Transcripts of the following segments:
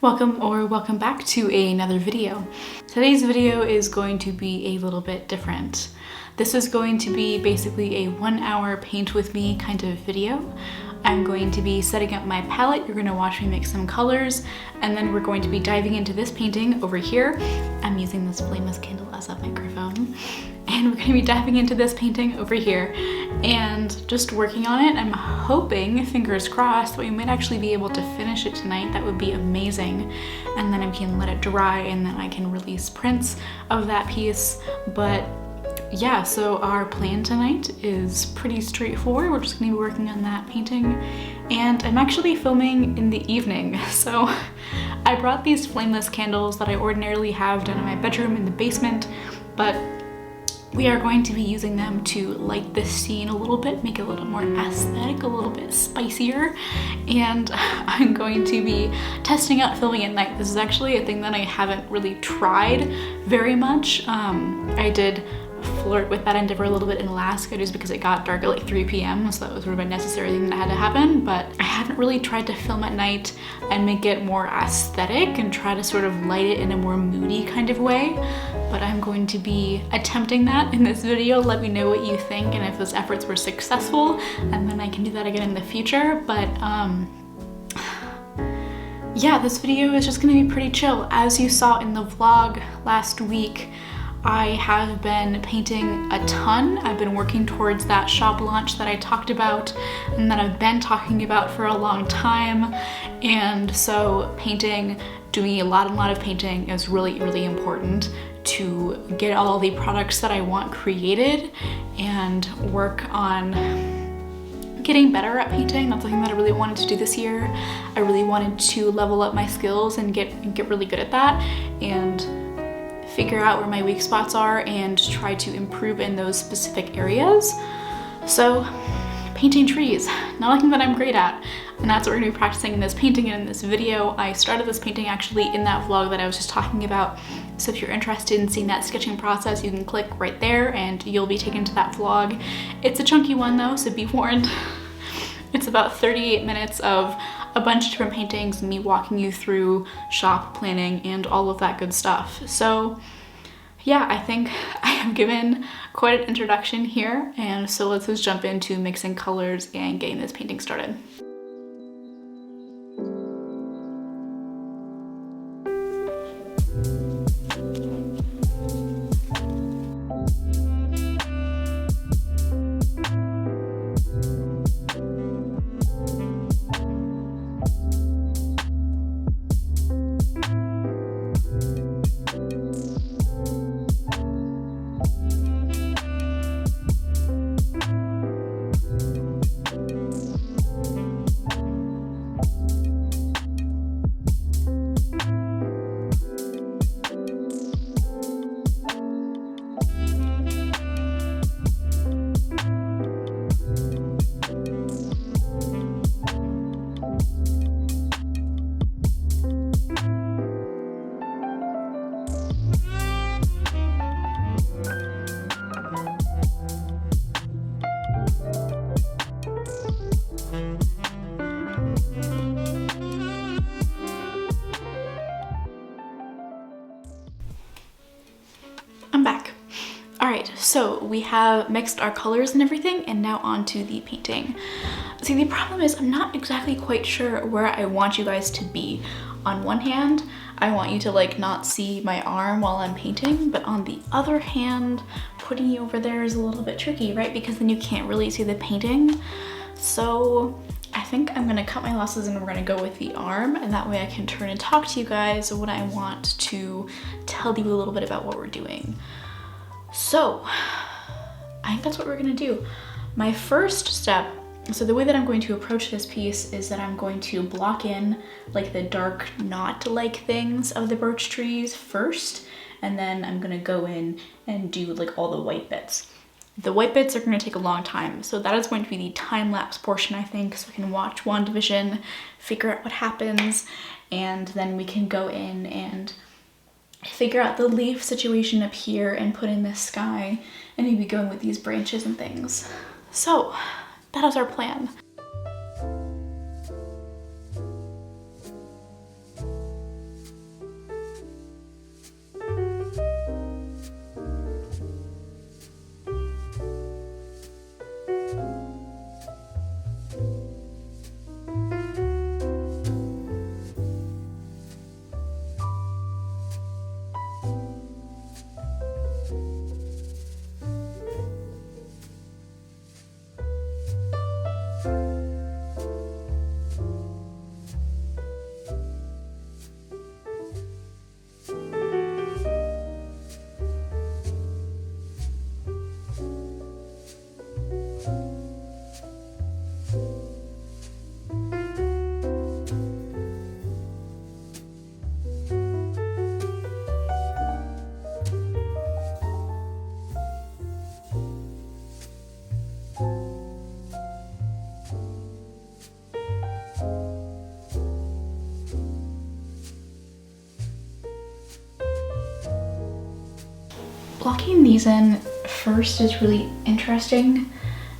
Welcome back to another video. Today's video is going to be a little bit different. This is going to be basically a 1 hour paint with me kind of video. I'm going to be setting up my palette, you're gonna watch me mix some colors, and then we're going to be diving into this painting over here. I'm using this flameless candle as a microphone. And we're gonna be diving into this painting over here and just working on it. I'm hoping, fingers crossed, that we might actually be able to finish it tonight. That would be amazing. And then I can let it dry and then I can release prints of that piece. But yeah, so our plan tonight is pretty straightforward. We're just gonna be working on that painting. And I'm actually filming in the evening. So I brought these flameless candles that I ordinarily have down in my bedroom in the basement, but we are going to be using them to light this scene a little bit, make it a little more aesthetic, a little bit spicier. And I'm going to be testing out filming at night. This is actually a thing that I haven't really tried very much. I did flirt with that endeavor a little bit in Alaska just because it got dark at like 3 p.m. so that was sort of a necessary thing that had to happen, but I haven't really tried to film at night and make it more aesthetic and try to sort of light it in a more moody kind of way. But I'm going to be attempting that in this video. Let me know what you think and if those efforts were successful, and then I can do that again in the future. But yeah, this video is just gonna be pretty chill. As you saw in the vlog last week, I have been painting a ton. I've been working towards that shop launch that I talked about and that I've been talking about for a long time. And so painting, doing a lot of painting is really important to get all the products that I want created and work on getting better at painting. That's something that I really wanted to do this year. I really wanted to level up my skills and get really good at that and figure out where my weak spots are and try to improve in those specific areas. So painting trees, not something that I'm great at, and that's what we're gonna be practicing in this painting and in this video. I started this painting actually in that vlog that I was just talking about, so if you're interested in seeing that sketching process, you can click right there and you'll be taken to that vlog. It's a chunky one though, so be warned. It's about 38 minutes of a bunch of different paintings, me walking you through shop planning and all of that good stuff. So yeah, I think I have given quite an introduction here, and so let's just jump into mixing colors and getting this painting started. I'm back. All right, so we have mixed our colors and everything, and now on to the painting. See, the problem is I'm not exactly quite sure where I want you guys to be. On one hand, I want you to like not see my arm while I'm painting, but on the other hand, putting you over there is a little bit tricky, right? Because then you can't really see the painting. So I think I'm gonna cut my losses and we're gonna go with the arm, and that way I can turn and talk to you guys when I want to tell you a little bit about what we're doing. So I think that's what we're gonna do. My first step, so the way that I'm going to approach this piece is that I'm going to block in like the dark knot-like things of the birch trees first, and then I'm gonna go in and do like all the white bits. The white bits are gonna take a long time, so that is going to be the time-lapse portion, I think, so I can watch WANDAVISION, figure out what happens, and then we can go in and figure out the leaf situation up here and put in this sky and maybe going with these branches and things. So that is our plan. blocking these in first is really interesting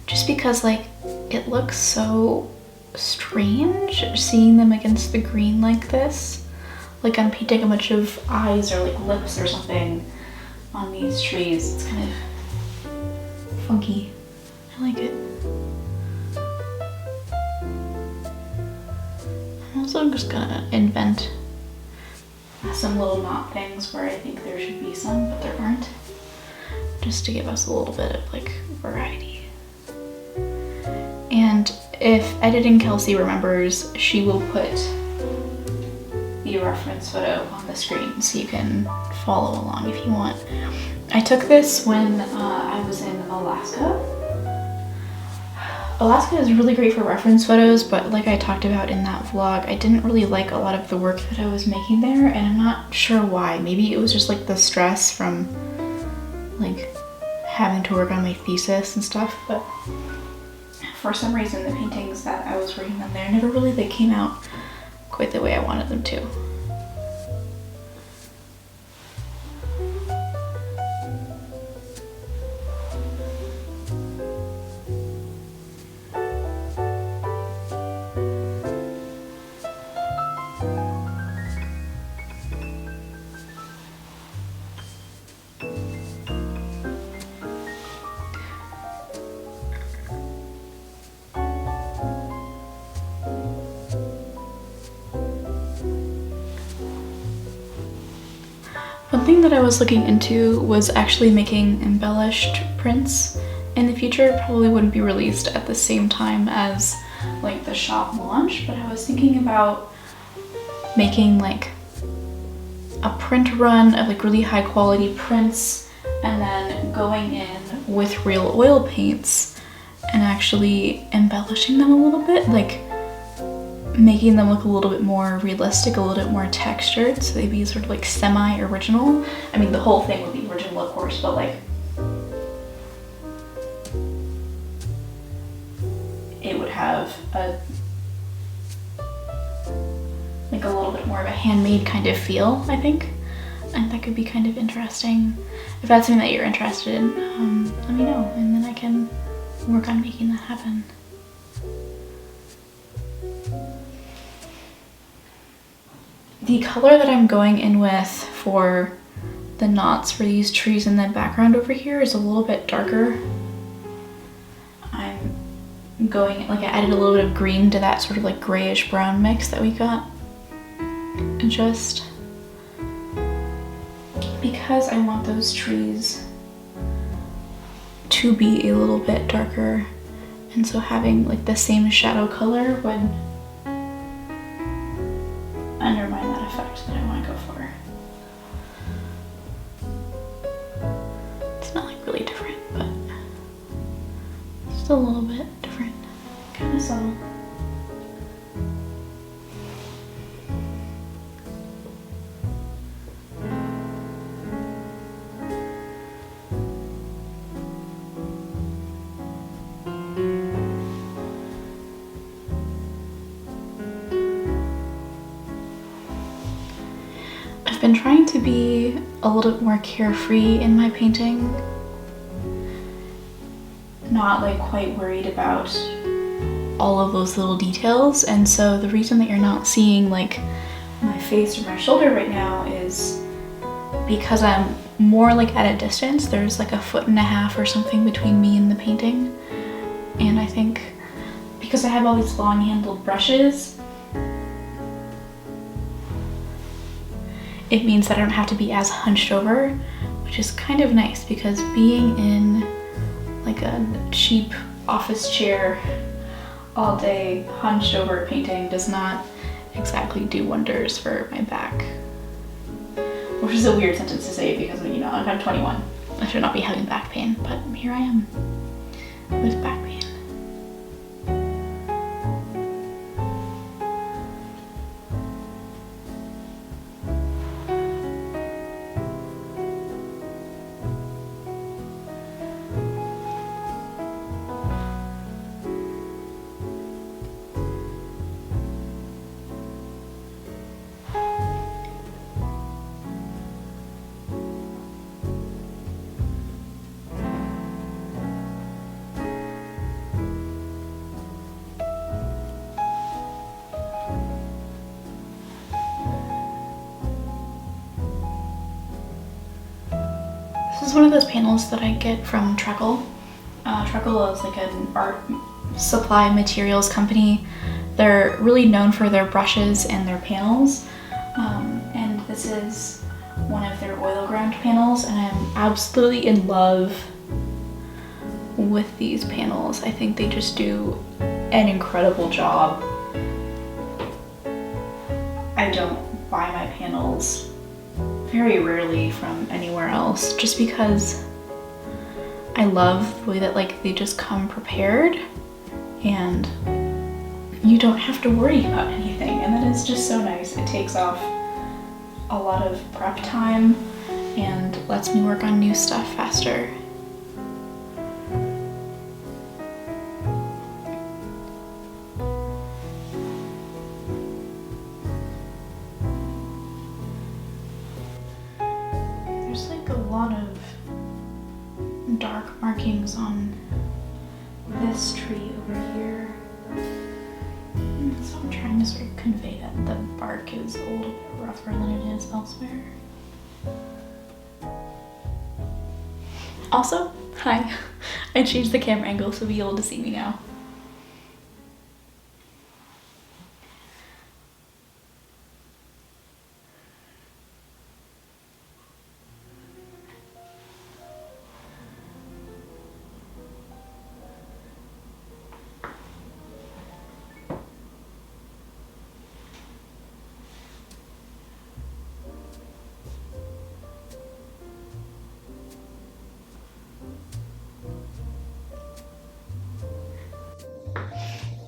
just because like it looks so strange seeing them against the green like this. Like I'm painting a bunch of eyes or like lips or something on these trees. It's kind of funky. I like it. I'm also just gonna invent some little knot things where I think there should be some, but there aren't. Just to give us a little bit of like variety. And if editing Kelsey remembers, she will put the reference photo on the screen so you can follow along if you want. I took this when I was in Alaska. Alaska is really great for reference photos, but like I talked about in that vlog, I didn't really like a lot of the work that I was making there, and I'm not sure why. Maybe it was just like the stress from like having to work on my thesis and stuff, but for some reason the paintings that I was working on there never really they came out quite the way I wanted them to. One thing that I was looking into was actually making embellished prints in the future. Probably wouldn't be released at the same time as like the shop launch, but I was thinking about making like a print run of like really high quality prints and then going in with real oil paints and actually embellishing them a little bit, like making them look a little bit more realistic, a little bit more textured, so they'd be sort of like semi-original. I mean, the whole thing would be original, of course, but like it would have a like a little bit more of a handmade kind of feel, I think. And that could be kind of interesting. If that's something that you're interested in, let me know, and then I can work on making that happen. The color that I'm going in with for the knots for these trees in the background over here is a little bit darker. I'm going, like I added a little bit of green to that sort of like grayish brown mix that we got. And just because I want those trees to be a little bit darker, and so having like the same shadow color would undermine that effect that I want to go for. It's not like really different, but just a little bit different, kind of subtle. I've been trying to be a little bit more carefree in my painting. Not like quite worried about all of those little details, and so the reason that you're not seeing like my face or my shoulder right now is because I'm more like at a distance. There's like 1.5 feet or something between me and the painting, and I think because I have all these long-handled brushes, it means that I don't have to be as hunched over, which is kind of nice because being in like a cheap office chair all day hunched over painting does not exactly do wonders for my back. Which is a weird sentence to say because, you know, I'm 21. I should not be having back pain, but here I am with back pain. is one of those panels that I get from Treckle. Treckle is like an art supply materials company. They're really known for their brushes and their panels. And this is one of their oil ground panels, and I'm absolutely in love with these panels. I think they just do an incredible job. I don't buy my panels very rarely from anywhere else, just because I love the way that like they just come prepared and you don't have to worry about anything, and that is just so nice. It takes off a lot of prep time and lets me work on new stuff faster. There's like a lot of dark markings on this tree over here. So I'm trying to sort of convey that the bark is a little bit rougher than it is elsewhere. Also, hi, I changed the camera angle so you'll be able to see me now.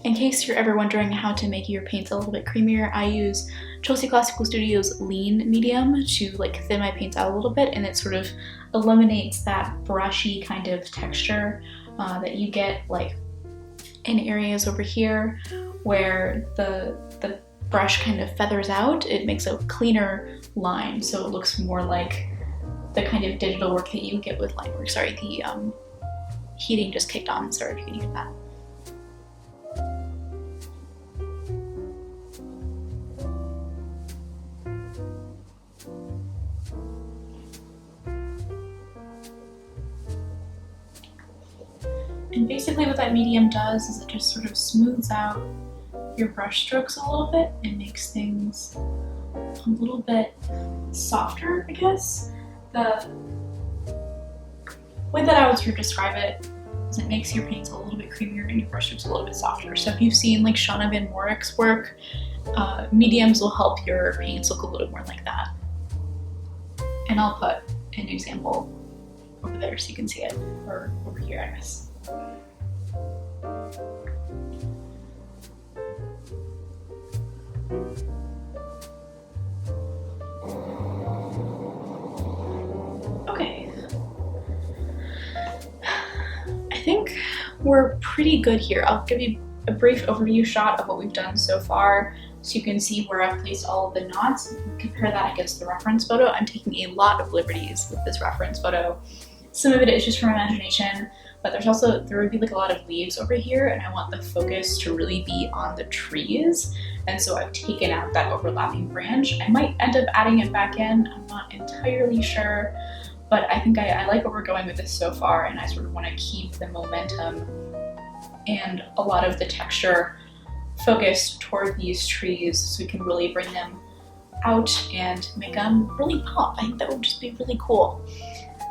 In case you're ever wondering how to make your paints a little bit creamier, I use Chelsea Classical Studios Lean Medium to like thin my paints out a little bit, and it sort of eliminates that brushy kind of texture that you get like in areas over here where the brush kind of feathers out. It makes a cleaner line, so it looks more like the kind of digital work that you get with line work. Sorry, the heating just kicked on, sorry if you can hear that. And basically what that medium does is it just sort of smooths out your brush strokes a little bit and makes things a little bit softer, I guess. The way that I would sort of describe it is it makes your paints a little bit creamier and your brush strokes a little bit softer. So if you've seen like Shauna Van Moorik's work, mediums will help your paints look a little more like that. And I'll put an example over there so you can see it, or over here, I guess. Okay, I think we're pretty good here. I'll give you a brief overview shot of what we've done so far so you can see where I've placed all of the knots. Compare that against the reference photo. I'm taking a lot of liberties with this reference photo. Some of it is just from imagination, but there would be like a lot of leaves over here, and I want the focus to really be on the trees. And so I've taken out that overlapping branch. I might end up adding it back in, I'm not entirely sure, but I think I like where we're going with this so far, and I sort of want to keep the momentum and a lot of the texture focused toward these trees so we can really bring them out and make them really pop. I think that would just be really cool.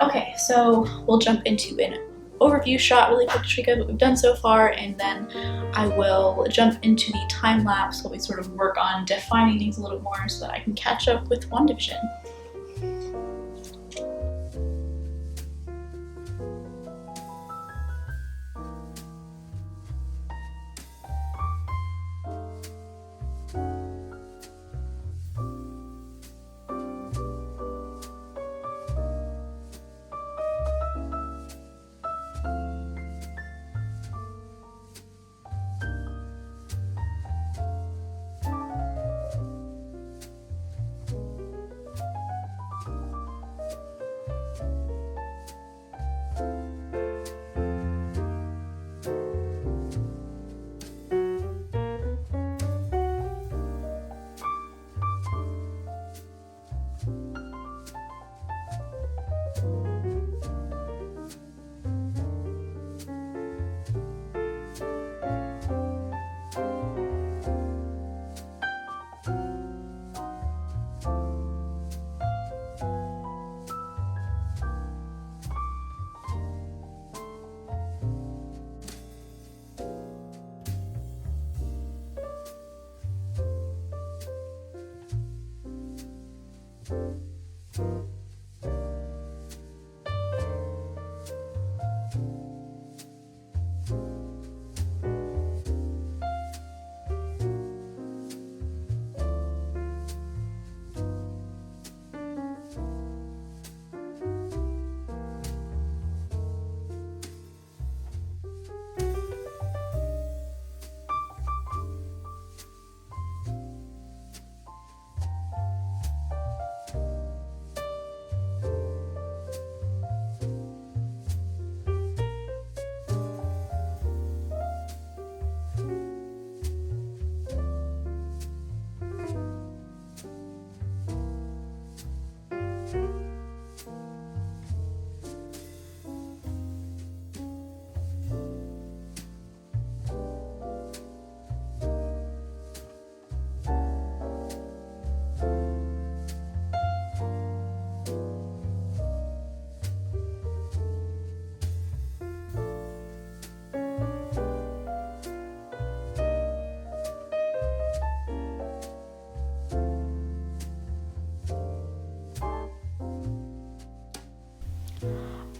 Okay, so we'll jump into an overview shot really quick to show you guys what we've done so far, and then I will jump into the time lapse while we sort of work on defining things a little more so that I can catch up with WANDAVISION.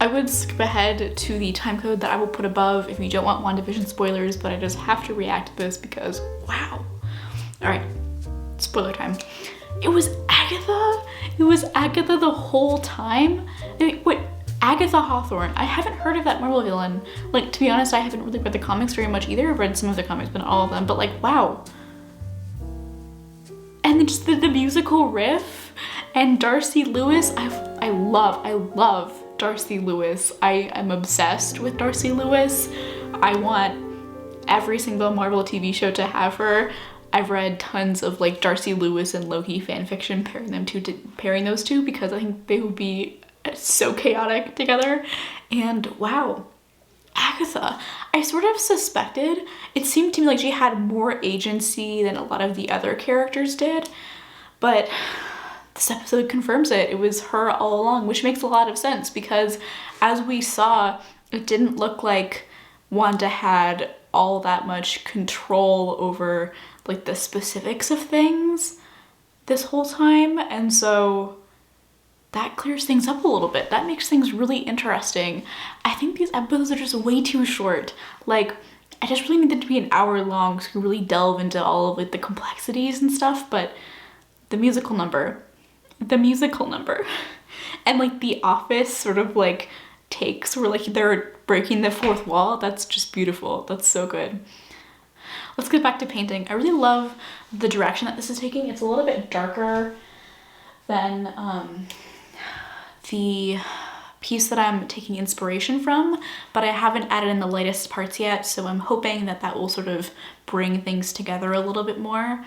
I would skip ahead to the time code that I will put above if you don't want WandaVision spoilers, but I just have to react to this because wow. All right, spoiler time. It was Agatha? It was Agatha the whole time? Wait, Agatha Hawthorne. I haven't heard of that Marvel villain. Like, to be honest, I haven't really read the comics very much either. I've read some of the comics, but not all of them, but like, wow. And then just the musical riff and Darcy Lewis. I love Darcy Lewis. I am obsessed with Darcy Lewis. I want every single Marvel TV show to have her. I've read tons of like Darcy Lewis and Loki fanfiction pairing those two because I think they would be so chaotic together. And wow, Agatha. I sort of suspected, it seemed to me like she had more agency than a lot of the other characters did, but this episode confirms it. It was her all along, which makes a lot of sense because as we saw, it didn't look like Wanda had all that much control over like the specifics of things this whole time. And so that clears things up a little bit. That makes things really interesting. I think these episodes are just way too short. Like, I just really need them to be an hour long so we really delve into all of like the complexities and stuff, but the musical number, and like the Office sort of like takes where like they're breaking the fourth wall, that's just beautiful. That's so good. Let's get back to painting. I really love the direction that this is taking. It's a little bit darker than the piece that I'm taking inspiration from, but I haven't added in the lightest parts yet, so I'm hoping that that will sort of bring things together a little bit more.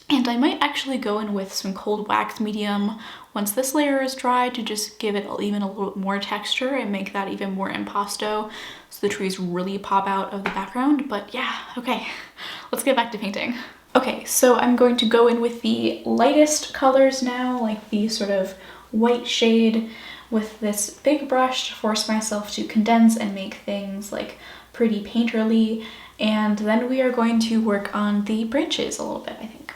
And I might actually go in with some cold wax medium once this layer is dry to just give it even a little more texture and make that even more impasto so the trees really pop out of the background. But yeah, okay, let's get back to painting. Okay, so I'm going to go in with the lightest colors now, like the sort of white shade with this big brush to force myself to condense and make things like pretty painterly. And then we are going to work on the branches a little bit, I think.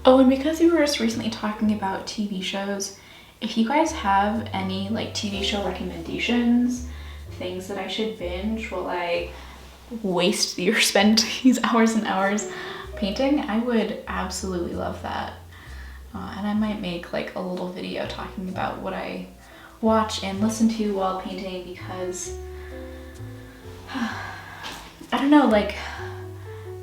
Oh, and because we were just recently talking about TV shows, if you guys have any like TV show recommendations, things that I should binge while I waste or spend these hours and hours painting, I would absolutely love that. And I might make like a little video talking about what I watch and listen to while painting because I don't know, like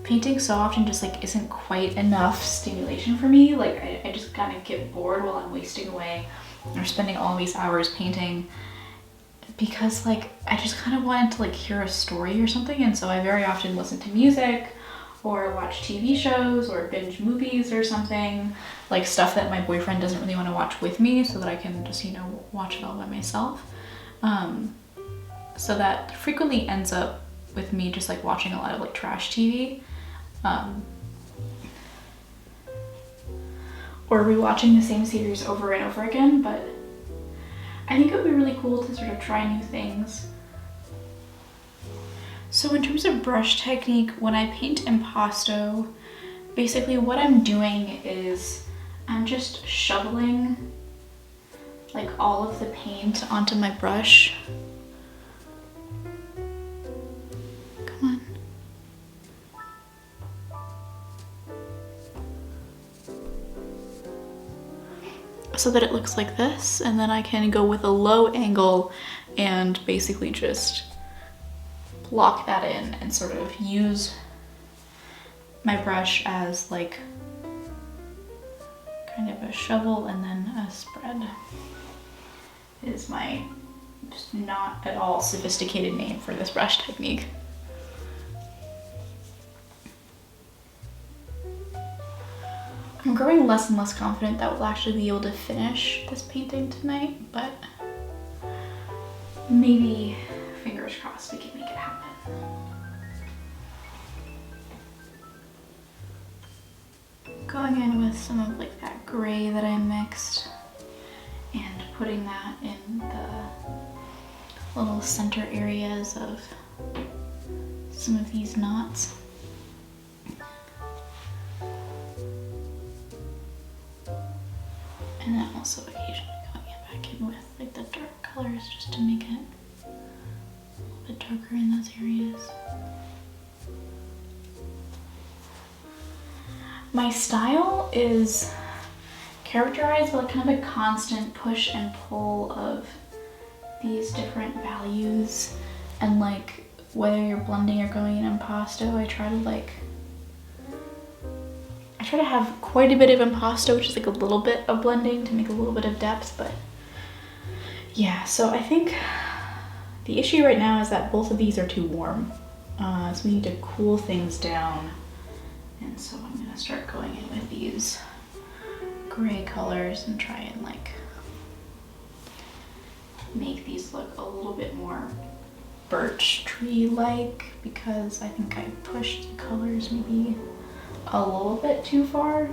painting so often just like isn't quite enough stimulation for me. Like I just kind of get bored while I'm wasting away or spending all these hours painting because like I just kind of wanted to like hear a story or something, and so I very often listen to music or watch TV shows or binge movies or something, like stuff that my boyfriend doesn't really want to watch with me so that I can just, you know, watch it all by myself. So that frequently ends up with me just like watching a lot of like trash TV. Or rewatching the same series over and over again, but I think it would be really cool to sort of try new things. So in terms of brush technique, when I paint impasto, basically what I'm doing is I'm just shoveling like all of the paint onto my brush. Come on. So that it looks like this, and then I can go with a low angle and basically just lock that in and sort of use my brush as like kind of a shovel and then a spread. Is my just not at all sophisticated name for this brush technique. I'm growing less and less confident that we'll actually be able to finish this painting tonight, but maybe, fingers crossed, we can make it happen. Going in with some of like that gray that I mixed and putting that in the little center areas of some of these knots. And then also occasionally going back in with like the dark colors just to make it a little bit darker in those areas. My style is characterized by kind of a constant push and pull of these different values, and like whether you're blending or going in impasto, I try to have quite a bit of impasto, which is like a little bit of blending to make a little bit of depth, but yeah, so I think the issue right now is that both of these are too warm, so we need to cool things down, and so I'm gonna start going in with these gray colors and try and like make these look a little bit more birch tree-like, because I think I pushed the colors maybe a little bit too far.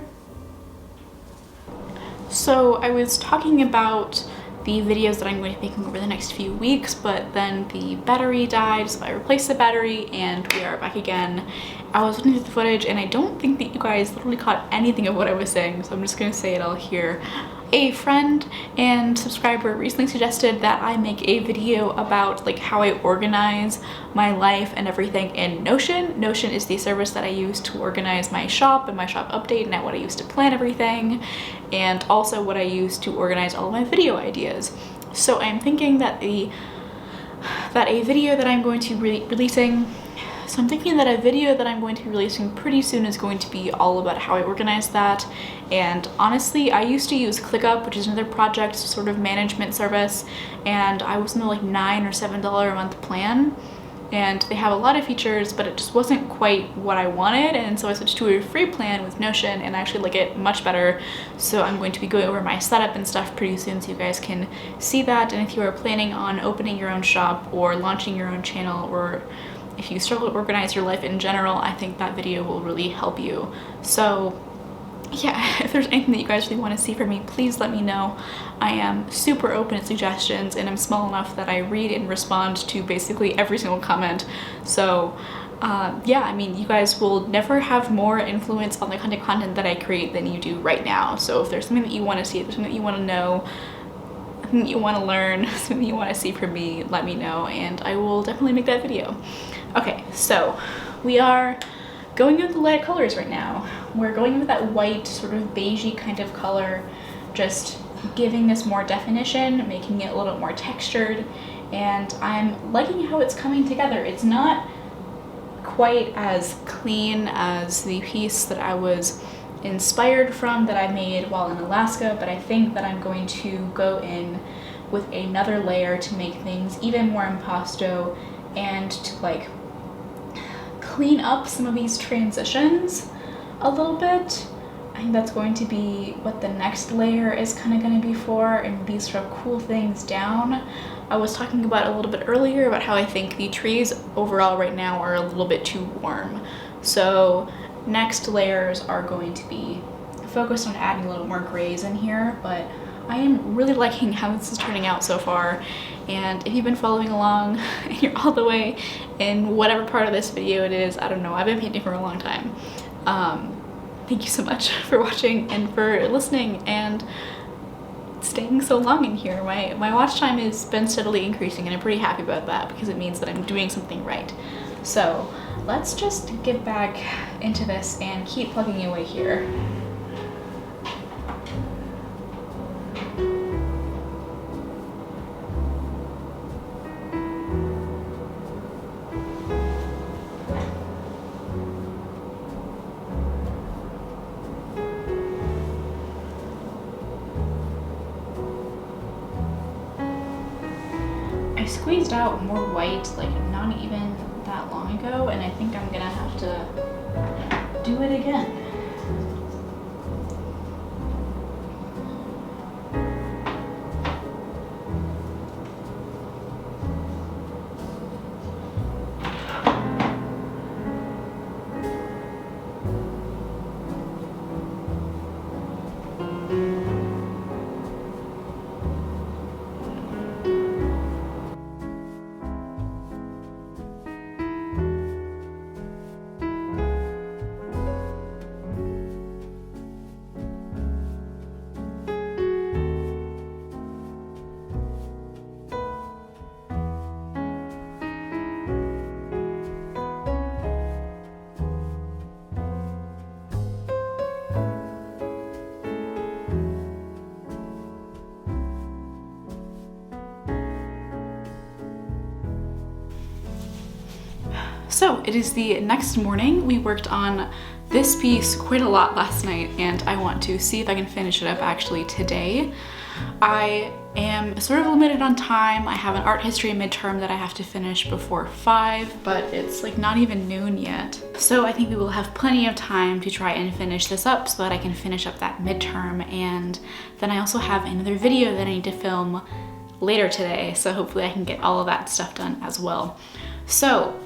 So I was talking about the videos that I'm going to be making over the next few weeks, but then the battery died, so I replaced the battery and we are back again. I was looking through the footage and I don't think that you guys literally caught anything of what I was saying, so I'm just gonna say it all here. A friend and subscriber recently suggested that I make a video about like how I organize my life and everything in Notion. Notion is the service that I use to organize my shop and my shop update, and what I use to plan everything, and also what I use to organize all of my video ideas. So I'm thinking that a video that I'm going to be releasing pretty soon is going to be all about how I organize that. And honestly, I used to use ClickUp, which is another project sort of management service, and I was in the like $9 or $7 a month plan, and they have a lot of features, but it just wasn't quite what I wanted, and so I switched to a free plan with Notion, and I actually like it much better. So I'm going to be going over my setup and stuff pretty soon so you guys can see that. And if you are planning on opening your own shop or launching your own channel, or if you struggle to organize your life in general, I think that video will really help you. So yeah, if there's anything that you guys really want to see from me, please let me know. I am super open to suggestions, and I'm small enough that I read and respond to basically every single comment. So yeah, I mean, you guys will never have more influence on the kind of content that I create than you do right now. So if there's something that you want to see, if there's something that you want to know, something that you want to learn, something you want to see from me, let me know, and I will definitely make that video. Okay, so we are going in with the light colors right now. We're going with that white, sort of beigey kind of color, just giving this more definition, making it a little bit more textured, and I'm liking how it's coming together. It's not quite as clean as the piece that I was inspired from that I made while in Alaska, but I think that I'm going to go in with another layer to make things even more impasto and to like clean up some of these transitions a little bit. I think that's going to be what the next layer is kind of going to be for, and these sort of cool things down. I was talking about a little bit earlier about how I think the trees overall right now are a little bit too warm. So next layers are going to be focused on adding a little more grays in here, but I am really liking how this is turning out so far. And if you've been following along and you're all the way in whatever part of this video it is, I don't know, I've been painting for a long time. Thank you so much for watching and for listening and staying so long in here. My watch time has been steadily increasing, and I'm pretty happy about that because it means that I'm doing something right. So let's just get back into this and keep plugging away here. I squeezed out more white like not even that long ago, and I think I'm gonna have to do it again. So it is the next morning. We worked on this piece quite a lot last night, and I want to see if I can finish it up actually today. I am sort of limited on time. I have an art history midterm that I have to finish before 5, but it's like not even noon yet. So I think we will have plenty of time to try and finish this up so that I can finish up that midterm. And then I also have another video that I need to film later today, so hopefully I can get all of that stuff done as well. So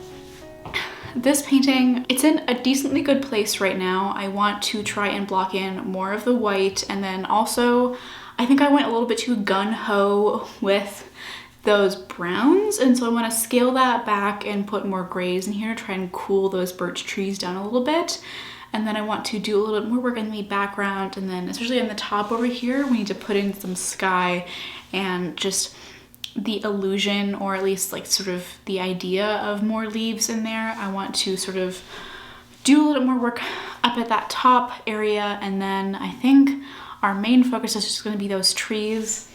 this painting, it's in a decently good place right now. I want to try and block in more of the white, and then also I think I went a little bit too gun-ho with those browns, and so I want to scale that back and put more grays in here, try and cool those birch trees down a little bit. And then I want to do a little bit more work in the background, and then especially on the top over here we need to put in some sky and just the illusion, or at least like sort of the idea of more leaves in there. I want to sort of do a little more work up at that top area, and then I think our main focus is just going to be those trees.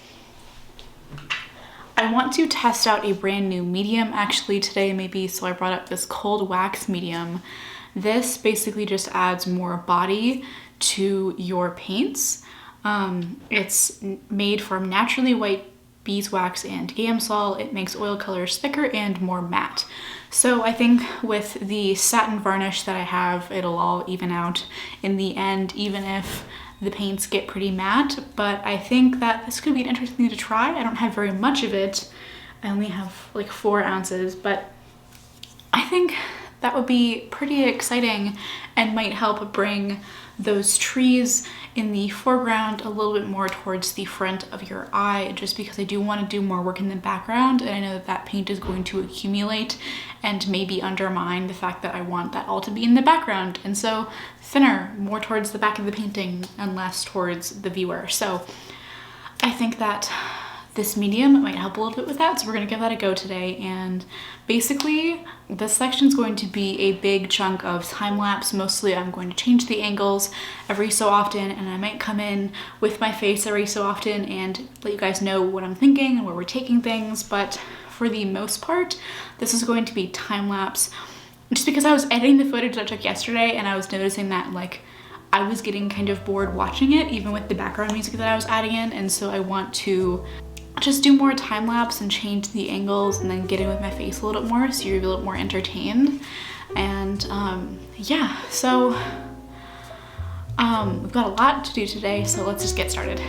I want to test out a brand new medium actually today maybe, so I brought up this cold wax medium. This basically just adds more body to your paints. It's made from naturally white beeswax and Gamsol. It makes oil colors thicker and more matte. So I think with the satin varnish that I have, it'll all even out in the end, even if the paints get pretty matte. But I think that this could be an interesting thing to try. I don't have very much of it. I only have like 4 ounces, but I think that would be pretty exciting and might help bring those trees in the foreground a little bit more towards the front of your eye, just because I do want to do more work in the background, and I know that that paint is going to accumulate and maybe undermine the fact that I want that all to be in the background, and so thinner, more towards the back of the painting and less towards the viewer. So I think that this medium might help a little bit with that, so we're gonna give that a go today. And basically this section is going to be a big chunk of time-lapse. Mostly I'm going to change the angles every so often, and I might come in with my face every so often and let you guys know what I'm thinking and where we're taking things. But for the most part, this is going to be time-lapse, just because I was editing the footage that I took yesterday and I was noticing that like I was getting kind of bored watching it, even with the background music that I was adding in, and so I want to just do more time lapse and change the angles and then get in with my face a little bit more so you're a little more entertained. And yeah, so We've got a lot to do today, so let's just get started.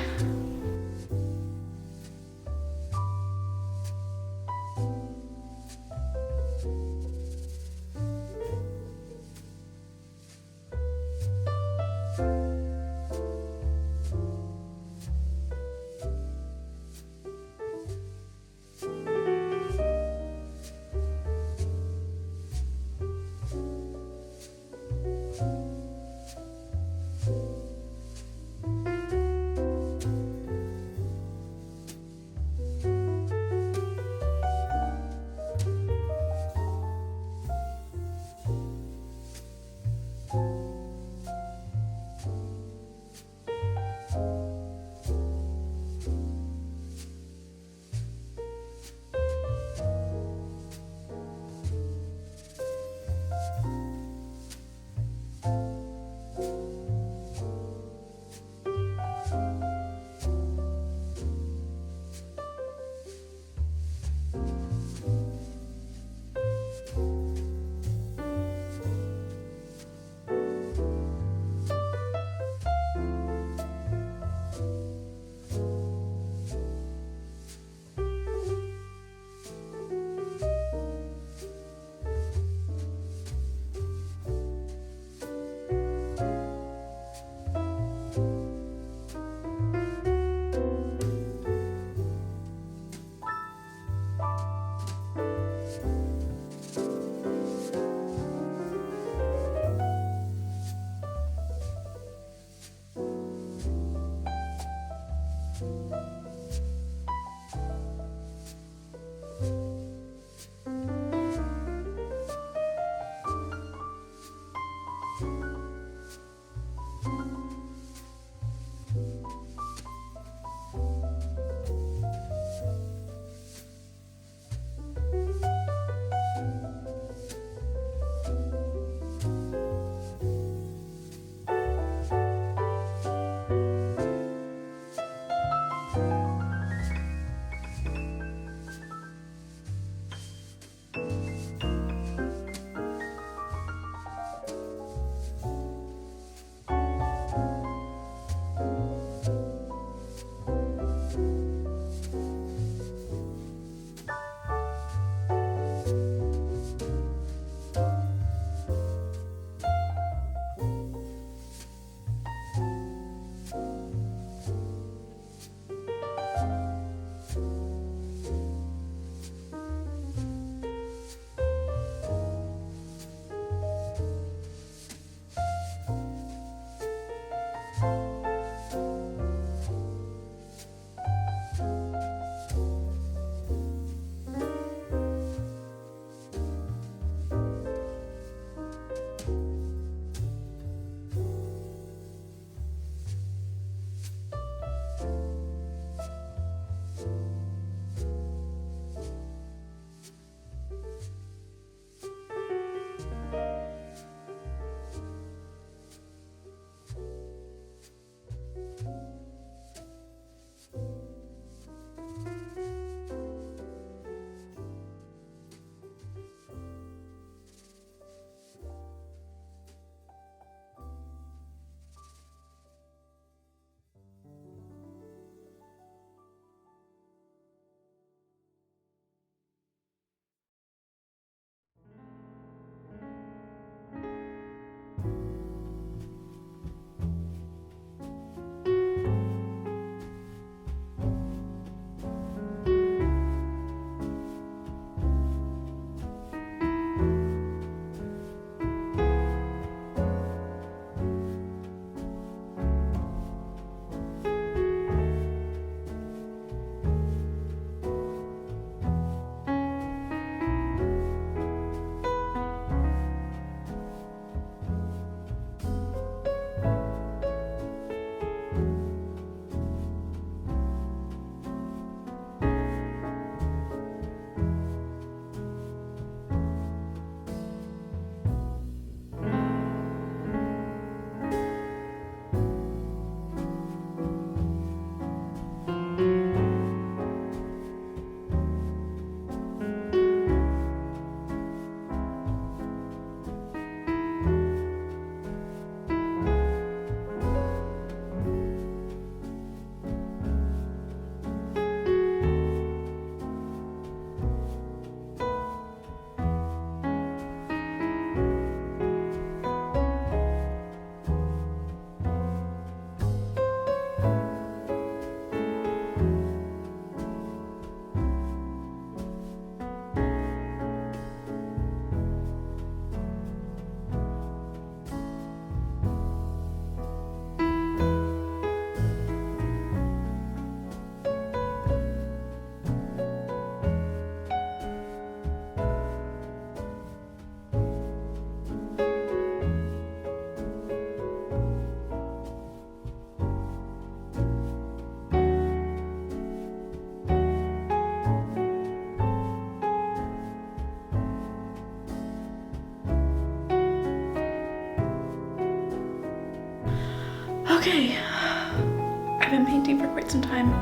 Okay, I've been painting for quite some time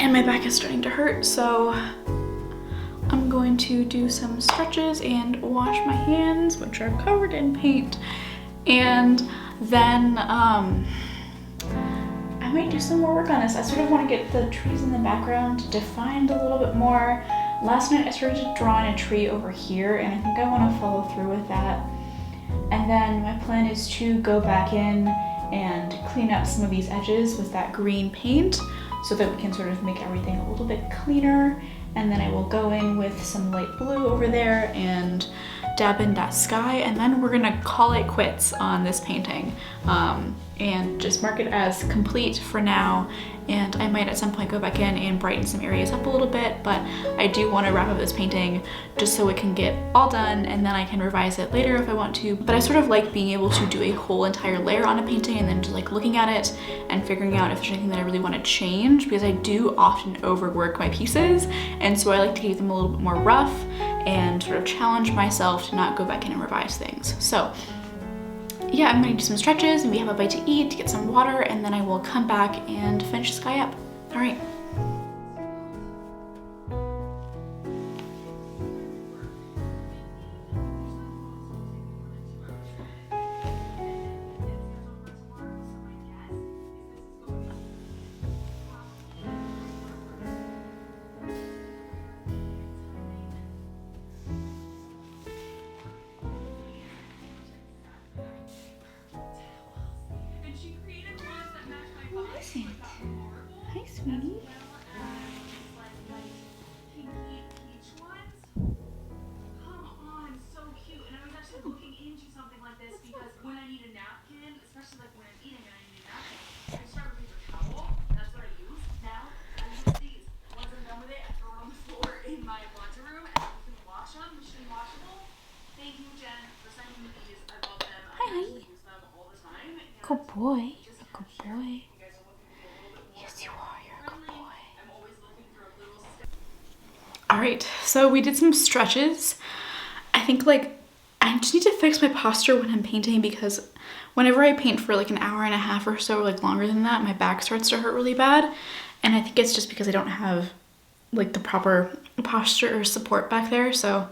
and my back is starting to hurt, so I'm going to do some stretches and wash my hands, which are covered in paint, and then I might do some more work on this. I sort of want to get the trees in the background defined a little bit more. Last night I started drawing a tree over here, and I think I want to follow through with that. And then my plan is to go back in and clean up some of these edges with that green paint so that we can sort of make everything a little bit cleaner. And then I will go in with some light blue over there and dab in that sky, and then we're gonna call it quits on this painting and just mark it as complete for now. And I might at some point go back in and brighten some areas up a little bit, but I do want to wrap up this painting just so it can get all done, and then I can revise it later if I want to. But I sort of like being able to do a whole entire layer on a painting and then just like looking at it and figuring out if there's anything that I really want to change, because I do often overwork my pieces, and so I like to keep them a little bit more rough and sort of challenge myself to not go back in and revise things. So yeah, I'm gonna do some stretches, maybe have a bite to eat, to get some water, and then I will come back and finish this guy up. All right. Hi, sweetie. Good boy. Good boy. Yes, you are. You're a good boy. All right, so we did some stretches. I think like I just need to fix my posture when I'm painting, because whenever I paint for like an hour and a half or so, or like longer than that, my back starts to hurt really bad. And I think it's just because I don't have like the proper posture or support back there. So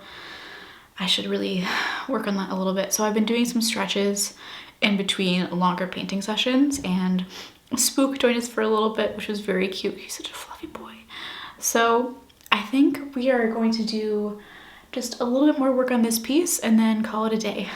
I should really work on that a little bit. So I've been doing some stretches in between longer painting sessions, and Spook joined us for a little bit, which was very cute. He's such a fluffy boy. So I think we are going to do just a little bit more work on this piece and then call it a day.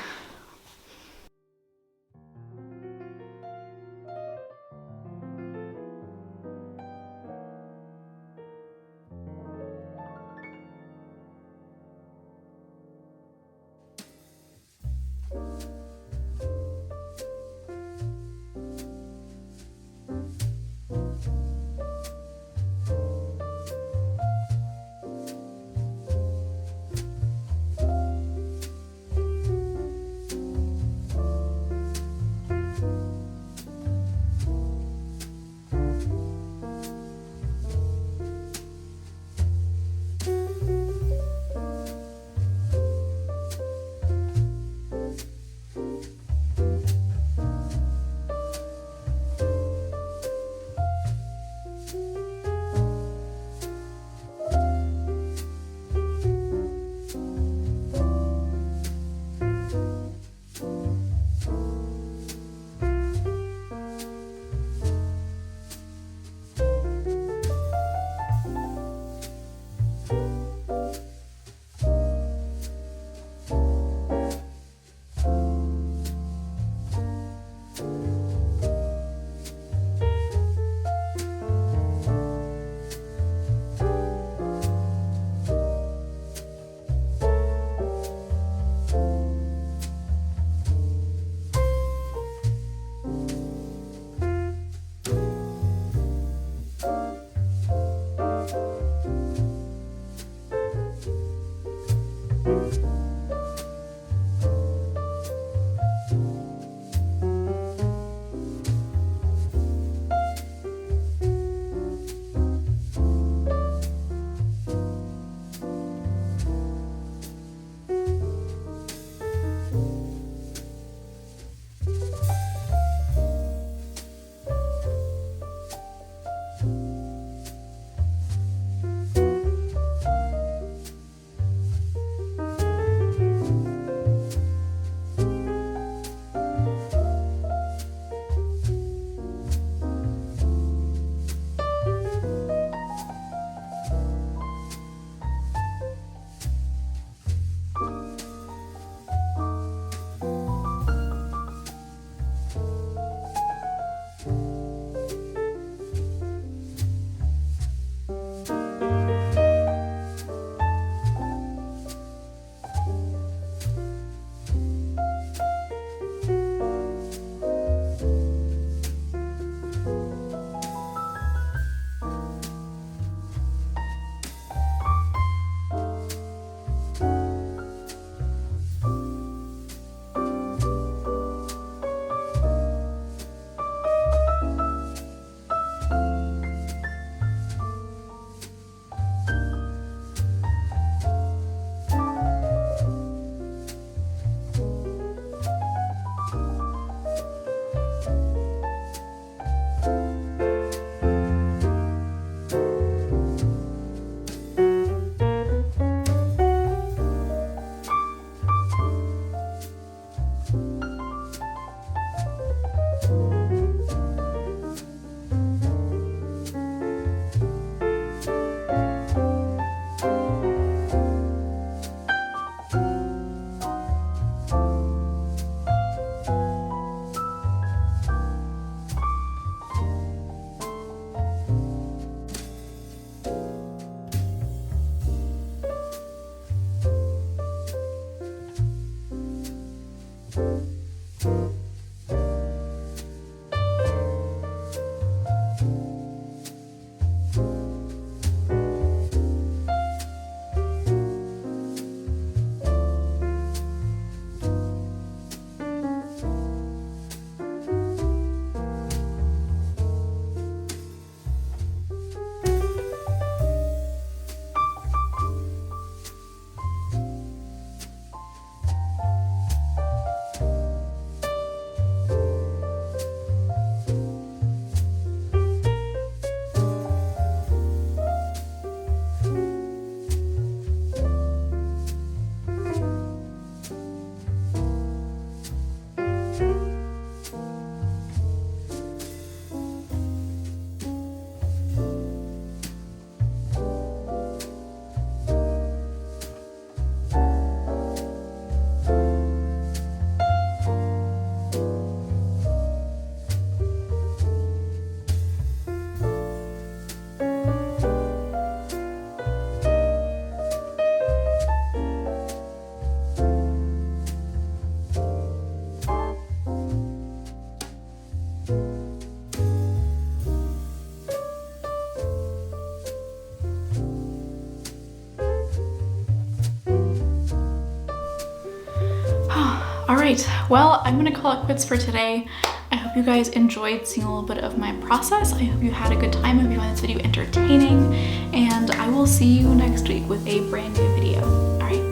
All right, well, I'm gonna call it quits for today. I hope you guys enjoyed seeing a little bit of my process. I hope you had a good time. I hope you found this video entertaining, and I will see you next week with a brand new video. All right.